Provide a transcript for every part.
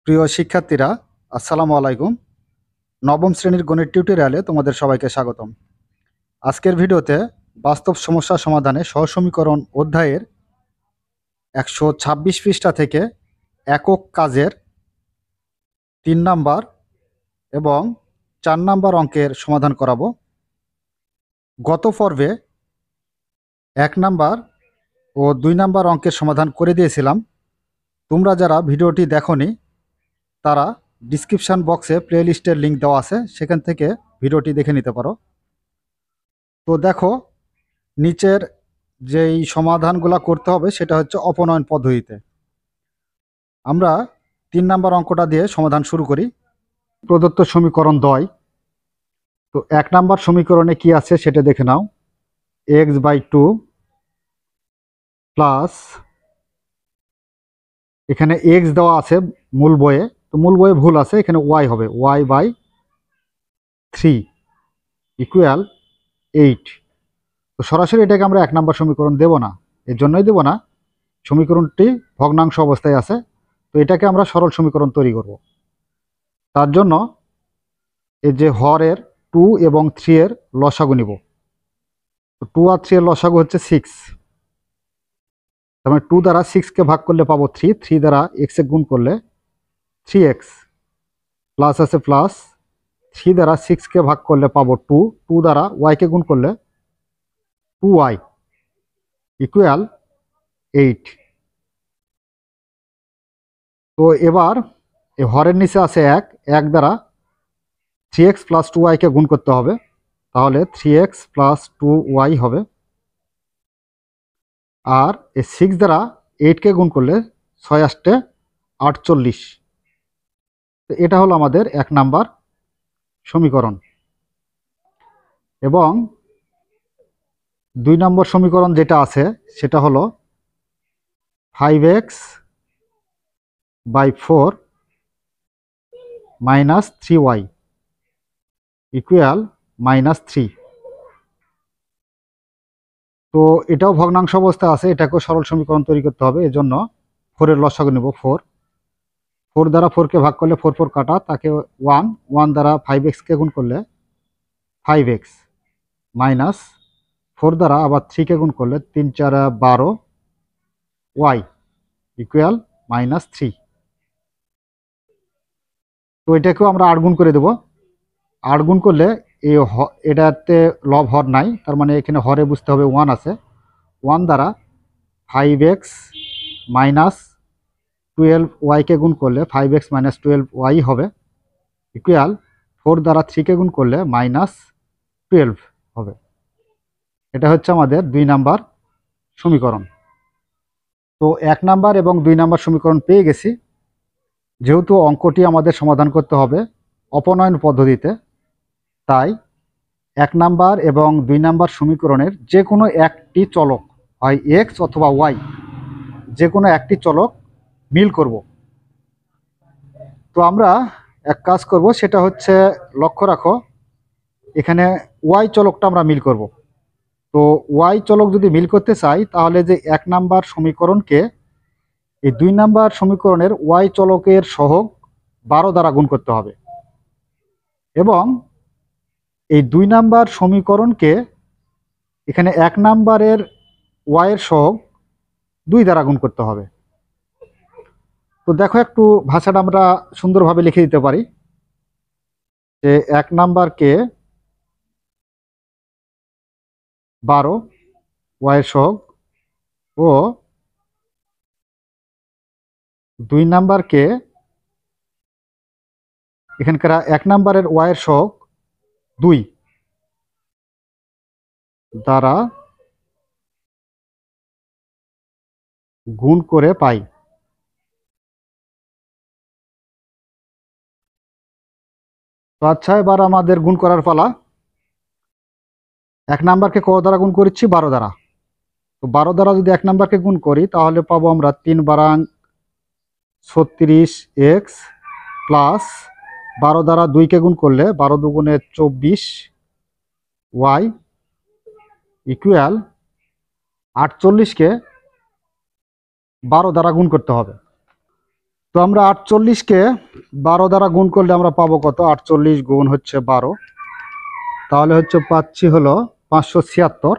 প্রিয় শিক্ষার্থীরা, আসসালামু আলাইকুম। নবম শ্রেণীর গণিত টিউটোরিয়ালে তোমাদের সবাইকে স্বাগতম। আজকের ভিডিওতে বাস্তব সমস্যা সমাধানে সহসমীকরণ অধ্যায়ের 126 পৃষ্ঠা থেকে একক কাজের 3 নাম্বার এবং 4 নাম্বার অঙ্কের সমাধান করাবো। গত পর্বে 1 নাম্বার ও 2 নাম্বার অঙ্কের সমাধান করে দিয়েছিলাম। তোমরা যারা ভিডিওটি দেখোনি তারা ডিসক্রিপশন বক্সে প্লেলিস্টের লিঙ্ক দেওয়া আছে, সেখান থেকে ভিডিওটি দেখে নিতে পারো। তো দেখো, নিচের যেই সমাধানগুলো করতে হবে সেটা হচ্ছে অপনয়ন পদ্ধতিতে। আমরা 3 নাম্বার অঙ্কটা দিয়ে সমাধান শুরু করি। প্রদত্ত সমীকরণ দ্বয়। তো 1 নাম্বার সমীকরণে কি আছে সেটা দেখে নাও। x/2 প্লাস, এখানে x দেওয়া আছে মূল বইয়ে, তো মূল বইয়ে ভুল আছে, এখানে y হবে, y/3 ইকুয়াল 8। তো সরাসরি এটাকে আমরা 1 নাম্বার সমীকরণ দেব না, এর জন্যই দেব না, সমীকরণটি ভগ্নাংশ অবস্থায় আছে। তো এটাকে আমরা সরল সমীকরণ তৈরি করব। তার জন্য এই যে হরের 2 এবং 3 এর লসাগু নিব। তো 2 আর 3 এর লসাগু হচ্ছে 6। তার মানে 2 দ্বারা 6কে ভাগ করলে পাবো 3, 3 দ্বারা x এ গুণ করলে 3x, প্লাস আছে প্লাস, 3 দ্বারা 6কে ভাগ করলে পাবো 2, 2 দ্বারা y কে গুণ করলে 2y ইকুয়াল 8। তো এবার এই হরের নিচে আছে 1, 1 দ্বারা 3x প্লাস 2y কে গুণ করতে হবে, তাহলে 3x প্লাস 2y হবে। আর এই 6 দ্বারা 8কে গুণ করলে 6 8 48। তো এটা হলো আমাদের 1 নাম্বার সমীকরণ। এবং 2 নম্বর সমীকরণ যেটা আছে সেটা হলো 5x/4 মাইনাস 3y ইকুয়াল -3। তো এটাও ভগ্নাংশ অবস্থা আছে, এটাকেও সরল সমীকরণ তৈরি করতে হবে। এজন্য 4 এর লসাগু নেব 4। 4 দ্বারা 4কে ভাগ করলে 4 4 কাটা, তাকে 1, 1 দ্বারা 5x-কে গুণ করলে 5x মাইনাস 4 দ্বারা আবার 3কে গুণ করলে 3 4 12 y ইকুয়াল -3। তো এটাকেও আমরা 8 গুণ করে দেব। 8 গুণ করলে এটাতে লব হর নাই, তার মানে এখানে হরে বুঝতে হবে 1 আছে। 1 দ্বারা 5x মাইনাস 12y-কে গুণ করলে 5x মাইনাস 12y হবে ইকুয়াল 4 দ্বারা 3কে গুণ করলে -12 হবে। এটা হচ্ছে আমাদের 2 নাম্বার সমীকরণ। তো 1 নাম্বার এবং 2 নাম্বার সমীকরণ পেয়ে গেছি। যেহেতু অঙ্কটি আমাদের সমাধান করতে হবে অপনয়ন পদ্ধতিতে, তাই 1 নাম্বার এবং 2 নাম্বার সমীকরণের যে কোনো একটি চলক, হয় x অথবা y, যে কোনো একটি চলক মিল করব। তো আমরা এক কাজ করব, সেটা হচ্ছে, লক্ষ্য রাখো, এখানে y চলকটা আমরা মিল করব। তো y চলক যদি মিল করতে চাই, তাহলে যে 1 নাম্বার সমীকরণকে এই 2 নাম্বার সমীকরণের y চলকের সহগ 12 দ্বারা গুণ করতে হবে, এবং এই 2 নাম্বার সমীকরণকে এখানে 1 নাম্বারের y এর সহগ 2 দ্বারা গুণ করতে হবে। তো দেখো, একটু ভাষাটা আমরা সুন্দরভাবে লিখে দিতে পারি যে 1 নাম্বারকে 12 y এর সহগ ও 2 নাম্বারকে এখানকার 1 নাম্বারের y এর সহগ 2 দ্বারা গুণ করে পাই। তো আচ্ছা, এবার আমাদের গুণ করার পালা। 1 নাম্বারকে কত দ্বারা গুণ করেছি? 12 দ্বারা। তো 12 দ্বারা যদি 1 নাম্বারকে গুণ করি, তাহলে পাবো আমরা 3 বারাং 36x প্লাস 12 দ্বারা 2কে গুণ করলে 12 দুগুণে 24y ইকুয়াল 48কে 12 দ্বারা গুণ করতে হবে। তো আমরা 48কে 12 দ্বারা গুণ করলে আমরা পাবো কত? 48 গুণ হচ্ছে 12, তাহলে হচ্ছে পাচ্ছি হলো 576।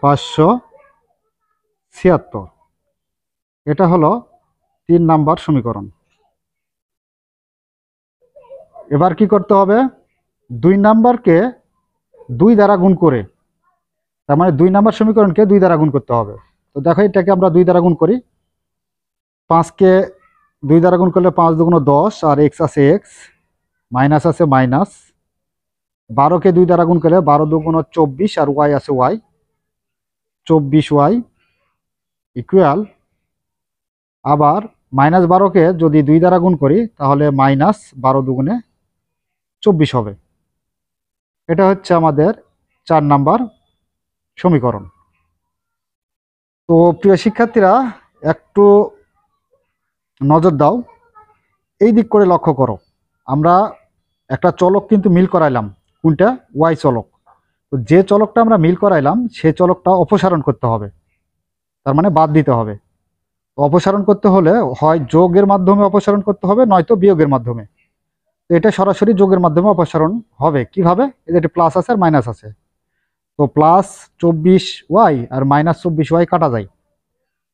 576, এটা হলো 3 নাম্বার সমীকরণ। এবার কি করতে হবে? 2 নাম্বারকে 2 দ্বারা গুণ করে, তার মানে 2 নাম্বার সমীকরণকে 2 দ্বারা গুণ করতে হবে। তো দেখো এটাকে আমরা 2 দ্বারা গুণ করি। 5কে 2 দ্বারা গুণ করলে 5 দুগুণ 10, আর এক্স আছে এক্স, মাইনাস আছে মাইনাস। 12কে 2 দ্বারা গুণ করলে 12 দুগুণ 24, আর ওয়াই আছে ওয়াই, 24y ইকুয়াল, আবার -12কে যদি 2 দ্বারা গুণ করি তাহলে -12 দুগুণে 24 হবে। এটা হচ্ছে আমাদের 4 নাম্বার সমীকরণ। তো প্রিয় শিক্ষার্থীরা, একটু নজর দাও, এই দিক করে লক্ষ্য করো। আমরা একটা চলক কিন্তু মিল করাইলাম, কোনটা? ওয়াই চলক। তো যে চলকটা আমরা মিল করাইলাম সেই চলকটা অপসারণ করতে হবে, তার মানে বাদ দিতে হবে। অপসারণ করতে হলে হয় যোগের মাধ্যমে অপসারণ করতে হবে, নয়তো বিয়োগের মাধ্যমে। তো এটা সরাসরি যোগের মাধ্যমে অপসারণ হবে। কিভাবে? এই যে এটা প্লাস আছে আর মাইনাস আছে, তো প্লাস 24y আর -24y কাটা যায়,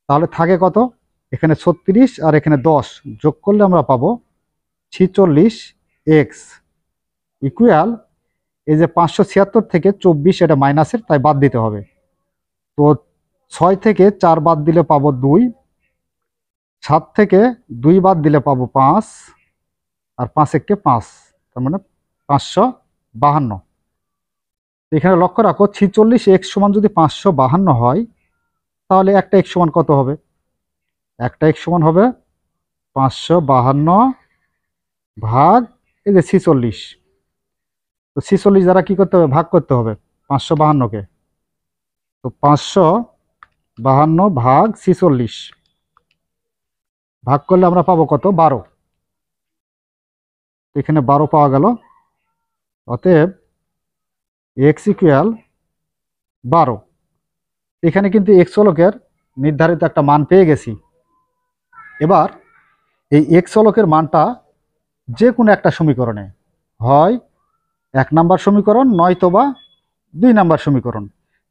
তাহলে থাকে কত? এখানে 36 আর এখানে 10, যোগ করলে আমরা পাবো 46x ইকুয়াল, এই যে 576 থেকে 24 এটা মাইনাসের, তাই বাদ দিতে হবে। তো 6 থেকে 4 বাদ দিলে পাবো 2, 7 থেকে 2 বাদ দিলে পাবো 5, আর 5 একে 5, তার মানে 552। এখানে লক্ষ্য রাখো 46x সমান যদি 552 হয়, তাহলে একটা x সমান কত হবে? একটা x সমান হবে 552 ভাগ এই যে 46। তো 46 দ্বারা কি করতে হবে? ভাগ করতে হবে 552কে। তো 552 ভাগ 46 ভাগ করলে আমরা পাবো কত? 12। এখানে 12 পাওয়া গেল। অতএব x ইকুয়াল 12। এখানে কিন্তু x চলকের নির্ধারিত একটা মান পেয়ে গেছি। এবার এই x চলকের মানটা যে কোনো একটা সমীকরণে, হয় 1 নাম্বার সমীকরণ নয়তোবা 2 নাম্বার সমীকরণ,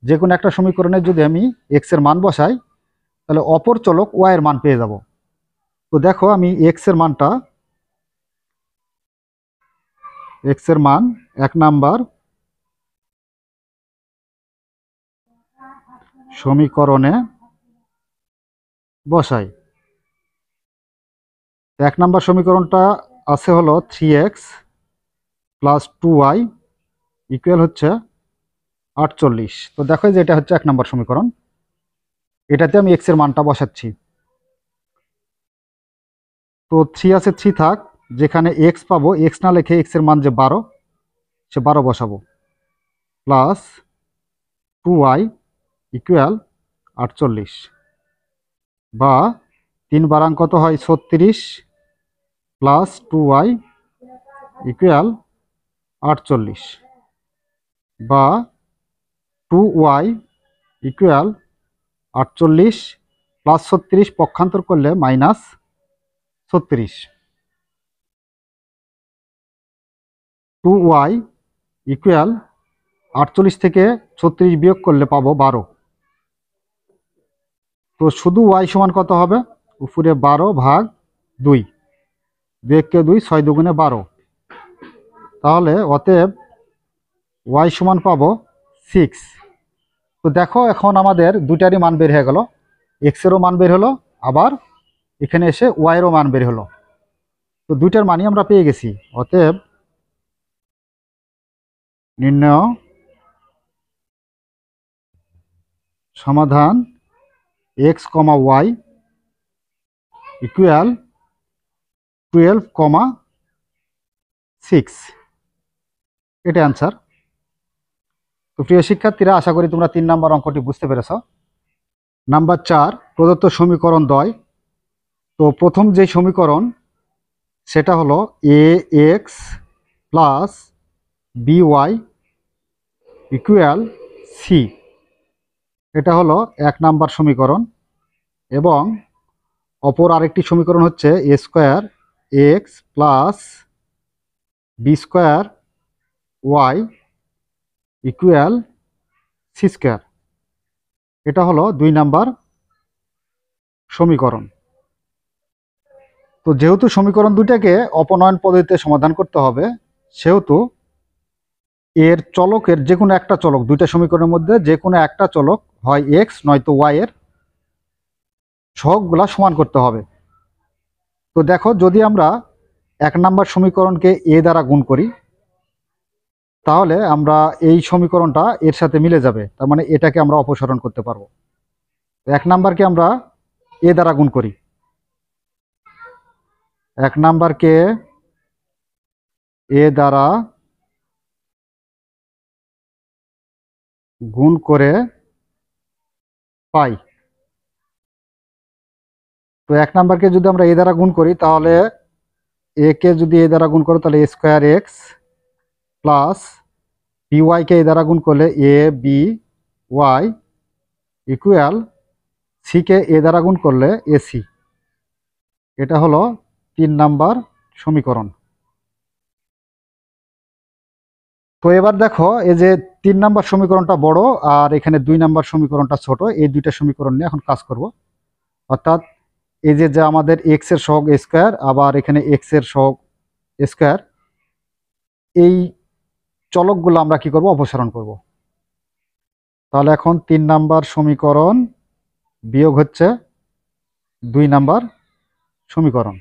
যে কোনো একটা সমীকরণে যদি আমি x এর মান বসাই তাহলে অপর চলক y এর মান পেয়ে যাব। তো দেখো আমি x এর মানটা, x এর মান 1 নাম্বার সমীকরণে বসাই। 1 নাম্বার সমীকরণটা আছে হলো 3x প্লাস 2y ইকুয়াল হচ্ছে 48। তো দেখো যে এটা হচ্ছে 1 নাম্বার সমীকরণ, এটাতে আমি x এর মানটা বসাচ্ছি। তো 3 আছে 3 থাক, যেখানে x পাবো, x না লিখে x এর মান যে 12, সে 12 বসাবো, প্লাস 2y ইকুয়াল 48, বা 3 বারাং কত হয়? 36 প্লাস 2y ইকুয়াল 48, বা 2y ইকুয়াল 48 প্লাস 36 পক্ষান্তর করলে -36। 2y ইকুয়াল 48 থেকে 36 বিয়োগ করলে পাবো 12। তো শুধু y সমান কত হবে? উপরে 12 ভাগ 2, 2 কে 2, 6 দুগুণে 12, তাহলে অতএব y সমান পাবো 6। তো দেখো এখন আমাদের দুটারই মান বের হয়ে গেল, x এরও মান বের হলো, আবার এখানে এসে y এরও মান বের হলো। তো দুইটার মানই আমরা পেয়ে গেছি। অতএব নির্ণয় সমাধান x, y ইকুয়াল 12,6, এটা অ্যান্সার। তো প্রিয় শিক্ষার্থীরা, আশা করি তোমরা 3 নম্বর অঙ্কটি বুঝতে পেরেছ। নাম্বার 4, প্রদত্ত সমীকরণ দ্বয়। তো প্রথম যে সমীকরণ সেটা হলো ax plus by equal c, এটা হলো 1 নাম্বার সমীকরণ। এবং অপর আরেকটি সমীকরণ হচ্ছে a square x plus b square y equal c square. এটা হলো 2 নাম্বার সমীকরণ। তো যেহেতু সমীকরণ দুটাকে অপনয়ন পদ্ধতিতে সমাধান করতে হবে, সেহেতু এর চলকের যে কোনো একটা চলক, দুইটা সমীকরণের মধ্যে যে কোনো একটা চলক হয় এক্স নয়তো ওয়াই এর সহগগুলা সমান করতে হবে। তো দেখো, যদি আমরা 1 নাম্বার সমীকরণকে এ দ্বারা গুণ করি, তাহলে আমরা এই সমীকরণটা এর সাথে মিলে যাবে, তার মানে এটাকে আমরা অপসারণ করতে পারবো। 1 নাম্বারকে আমরা এ দ্বারা গুণ করি, 1 নাম্বারকে এ দ্বারা গুণ করে পাই। তো 1 নাম্বারকে যদি আমরা এ দ্বারা গুণ করি, তাহলে এ কে যদি এ দ্বারা গুণ করো তাহলে এ স্কোয়ার এক্স প্লাস বি ওয়াইকে এ দ্বারা গুণ করলে এ বি ওয়াই ইকুয়াল সিকে এ দ্বারা গুণ করলে এসি। এটা হলো 3 নাম্বার সমীকরণ। তো এবার দেখো, এই যে 3 নাম্বার সমীকরণটা বড় আর এখানে 2 নাম্বার সমীকরণটা ছোট, এই দুইটা সমীকরণ নিয়ে এখন কাজ করব। অর্থাৎ এই যে আমাদের এক্স এর সহগ এ স্কোয়ার, আবার এখানে এক্স এর সহগ স্কোয়ার, এই চলকগুলো আমরা কি করব, অপসারণ করব। তাহলে এখন 3 নাম্বার সমীকরণ বিয়োগ হচ্ছে 2 নাম্বার সমীকরণ।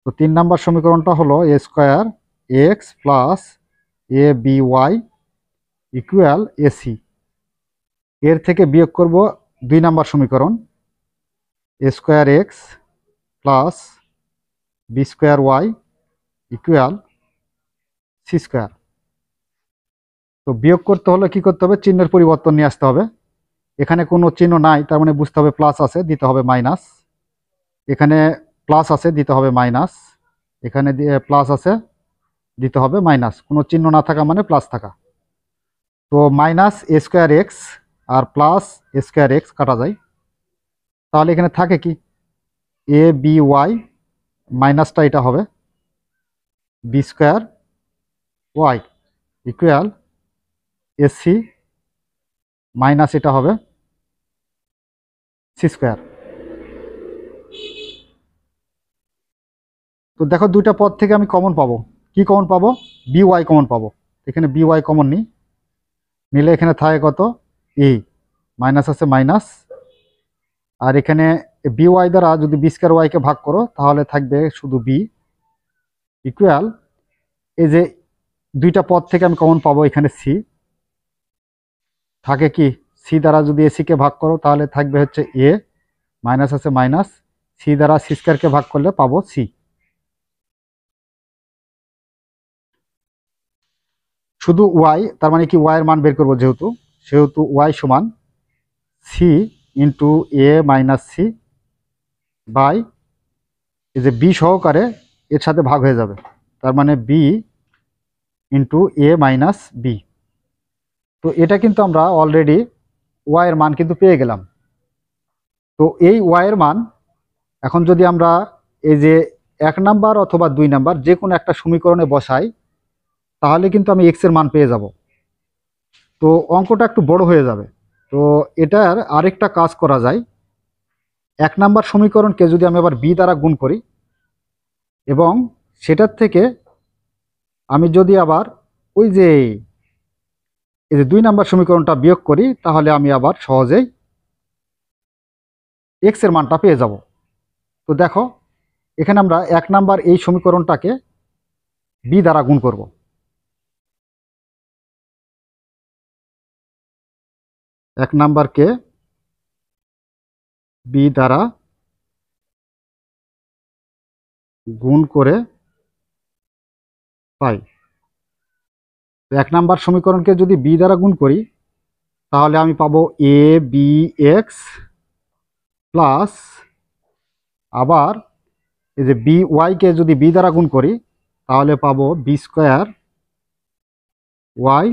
তো 3 নাম্বার সমীকরণটা হলো a square x plus a b y equal ac. এর থেকে বিয়োগ করব 2 নাম্বার সমীকরণ a square x plus b square y equal c square. তো বিয়োগ করতে হলে কি করতে হবে, চিহ্নের পরিবর্তন নিয়ে আসতে হবে। এখানে কোনো চিহ্ন নাই, তার মানে বুঝতে হবে প্লাস আছে, দিতে হবে মাইনাস। এখানে প্লাস আছে, দিতে হবে মাইনাস। এখানে প্লাস আছে, দিতে হবে মাইনাস। কোনো চিহ্ন না থাকা মানে প্লাস থাকা। তো মাইনাস এ স্কোয়ার এক্স আর প্লাস এ স্কোয়ার এক্স কাটা যায়, তাহলে এখানে থাকে কি এ বি ওয়াই, মাইনাসটা এটা হবে b square y equal AC, minus এটা হবে সি স্কোয়ার। তো দেখো, দুইটা পদ থেকে আমি কমন পাবো। কি কমন পাবো, বি ওয়াই কমন পাবো। এখানে বি ওয়াই কমন নিলে এখানে থাকে কত, এ, মাইনাস আছে মাইনাস, আর এখানে বি ওয়াই দ্বারা যদি বি স্কোয়ার ওয়াইকে ভাগ করো তাহলে থাকবে শুধু বি ইকুয়াল, এই যে দুইটা পদ থেকে আমি কমন পাবো, এখানে সি থাকে কি, সি দ্বারা যদি এসিকে ভাগ করো তাহলে থাকবে হচ্ছে এ, মাইনাস আছে মাইনাস, সি দ্বারা সি স্কোয়ারকে ভাগ করলে পাবো সি। শুধু ওয়াই, তার মানে কি ওয়াই এর মান বের করবো, সেহেতু ওয়াই সমান c into a minus c by, এই যে বি সহকারে এর সাথে ভাগ হয়ে যাবে, তার মানে B into a minus b. তো এটা কিন্তু আমরা অলরেডি ওয়াই এর মান কিন্তু পেয়ে গেলাম। তো এই ওয়াই এর মান এখন যদি আমরা এই যে 1 নাম্বার অথবা 2 নাম্বার যে কোনো একটা সমীকরণে বসাই, তাহলে কিন্তু আমি এক্স এর মান পেয়ে যাব। তো অঙ্কটা একটু বড় হয়ে যাবে। তো এটার আরেকটা কাজ করা যায়, 1 নাম্বার সমীকরণকে যদি আমি আবার বি দ্বারা গুণ করি এবং সেটার থেকে আমি যদি আবার ওই যে এই যে 2 নাম্বার সমীকরণটা বিয়োগ করি, তাহলে আমি আবার সহজেই এক্স এর মানটা পেয়ে যাব। তো দেখো, এখানে আমরা 1 নাম্বার এই সমীকরণটাকে বি দ্বারা গুণ করব। 1 নাম্বারকে বি দ্বারা গুণ করে পাই। 1 নাম্বার সমীকরণকে যদি বি দ্বারা গুণ করি, তাহলে আমি পাবো এ বি এক্স প্লাস, আবার এই যে বি ওয়াইকে যদি বি দ্বারা গুণ করি তাহলে পাবো বি স্কোয়ার ওয়াই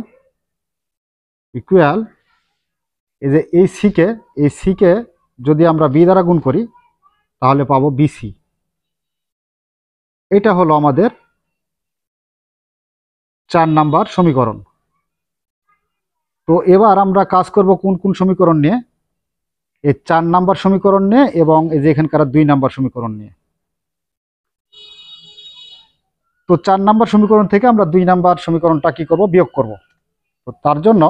ইকুয়াল, এই যে এই সিকে যদি আমরা বি দ্বারা গুণ করি তাহলে পাবো বিসি। এটা হলো আমাদের 4 নাম্বার সমীকরণ। তো এবার আমরা কাজ করব কোন কোন সমীকরণ নিয়ে? এই 4 নাম্বার সমীকরণ নিয়ে এবং এই যে এখানকার 2 নাম্বার সমীকরণ নিয়ে। তো 4 নাম্বার সমীকরণ থেকে আমরা 2 নাম্বার সমীকরণটা কি করব? বিয়োগ করব। তো তার জন্য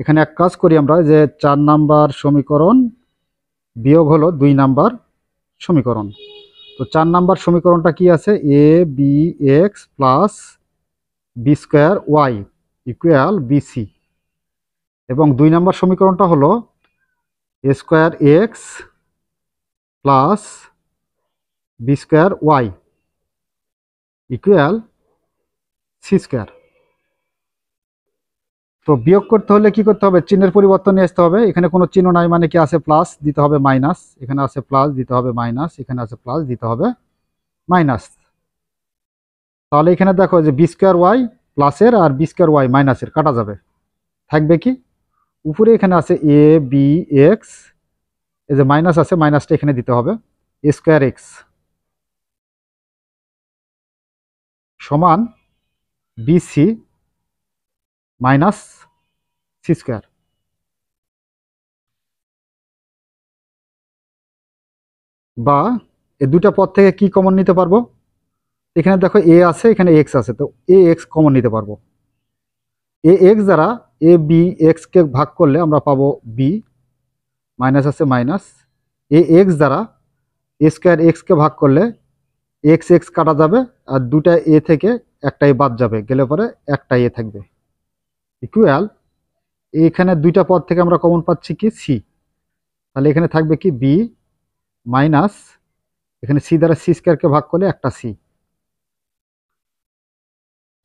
এখানে এক কাজ করি আমরা, যে 4 নাম্বার সমীকরণ বিয়োগ হলো 2 নাম্বার সমীকরণ। তো 4 নাম্বার সমীকরণটা কি আছে? A b x plus b square y equal bc. এবং 2 নাম্বার সমীকরণটা হলো a square x plus b square y equal c square. তো বিয়োগ করতে হলে কি করতে হবে? চিহ্নের পরিবর্তন নিয়ে আসতে হবে। এখানে কোনো চিহ্ন নাই মানে কি আছে? প্লাস দিতে হবে মাইনাস, এখানে আছে প্লাস দিতে হবে মাইনাস, এখানে আছে প্লাস দিতে হবে মাইনাস। তাহলে এখানে দেখো যে বি স্কোয়ার ওয়াই প্লাসের আর বি স্কোয়ার ওয়াই মাইনাসের কাটা যাবে, থাকবে কি উপরে এখানে আছে এ বি এক্স, এই যে মাইনাস আছে মাইনাসটা এখানে দিতে হবে, এ স্কোয়ার এক্স সমান বিসি মাইনাস সি স্কোয়ার। বা এই দুটা পদ থেকে কি কমন নিতে পারবো? এখানে দেখো এ আছে, এখানে এক্স আছে, তো এ এক্স কমন নিতে পারবো। এ এক্স দ্বারা এ বি এক্সকে ভাগ করলে আমরা পাবো বি, মাইনাস আছে মাইনাস। এ এক্স দ্বারা এ স্কোয়ার এক্সকে ভাগ করলে এক্স এক্স কাটা যাবে, আর দুটা এ থেকে একটা এ বাদ যাবে, গেলে পরে একটা এ থাকবে ইকুয়াল এখানে দুইটা পদ থেকে আমরা কমন পাচ্ছি কি? সি। তাহলে এখানে থাকবে কি? বি মাইনাস এখানে সি দ্বারা সি স্কোয়ারকে ভাগ করলে একটা সি।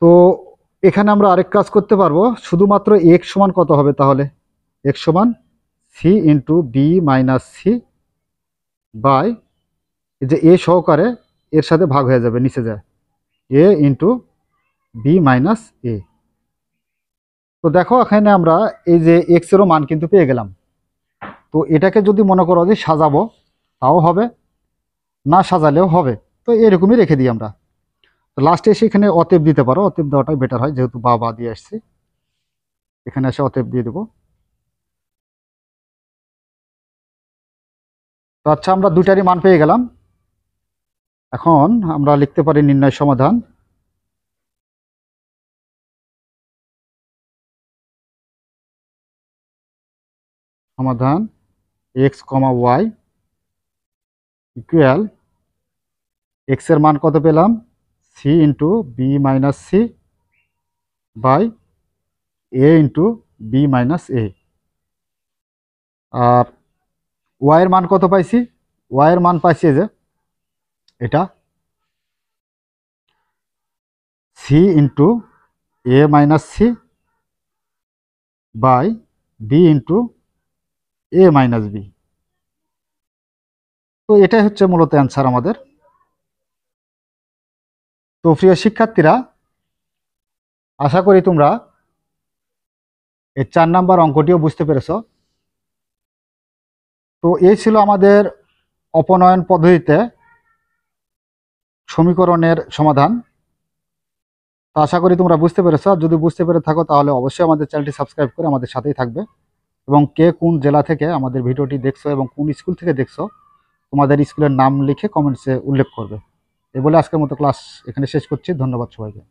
তো এখানে আমরা আরেক কাজ করতে পারবো, শুধুমাত্র এক্স সমান কত হবে? তাহলে এক্স সমান c into b minus c by এই যে এ সহকারে এর সাথে ভাগ হয়ে যাবে, নিচে যায় এ ইন্টু বি মাইনাস এ। তো দেখো এখানে আমরা এই যে এক্স এরও মান কিন্তু পেয়ে গেলাম। তো এটাকে যদি মনে করো যে সাজাবো তাও হবে, না সাজালেও হবে, তো এরকমই রেখে দিই আমরা। তো লাস্টে এসে এখানে অতএব দিতে পারো, অতএব দেওয়াটাই বেটার হয়, যেহেতু বা দিয়ে আসছি এখানে এসে অতএব দিয়ে দেবো। তো আচ্ছা, আমরা দুটারই মান পেয়ে গেলাম। এখন আমরা লিখতে পারি নির্ণয় সমাধান। সমাধান x comma y equal x এর মান কত পেলাম? C into b minus c by a into b minus a. আর ওয়াই এর মান কত পাইছি? ওয়াই এর মান পাইছি যে এটা c into a minus c by b into a minus b. তো এটাই হচ্ছে মূলত অ্যান্সার আমাদের। তো প্রিয় শিক্ষার্থীরা, আশা করি তোমরা এই 4 নাম্বার অঙ্কটিও বুঝতে পেরেছো। তো এই ছিল আমাদের অপনয়ন পদ্ধতিতে সমীকরণের সমাধান। তো আশা করি তোমরা বুঝতে পেরেছো। আর যদি বুঝতে পেরে থাকো তাহলে অবশ্যই আমাদের চ্যানেলটি সাবস্ক্রাইব করে আমাদের সাথেই থাকবে, এবং কে কোন জেলা থেকে আমাদের ভিডিওটি দেখছো এবং কোন স্কুল থেকে দেখছো তোমাদের স্কুলের নাম লিখে কমেন্টসে উল্লেখ করবে। এই বলে আজকের মতো ক্লাস এখানে শেষ করছি। ধন্যবাদ সবাইকে।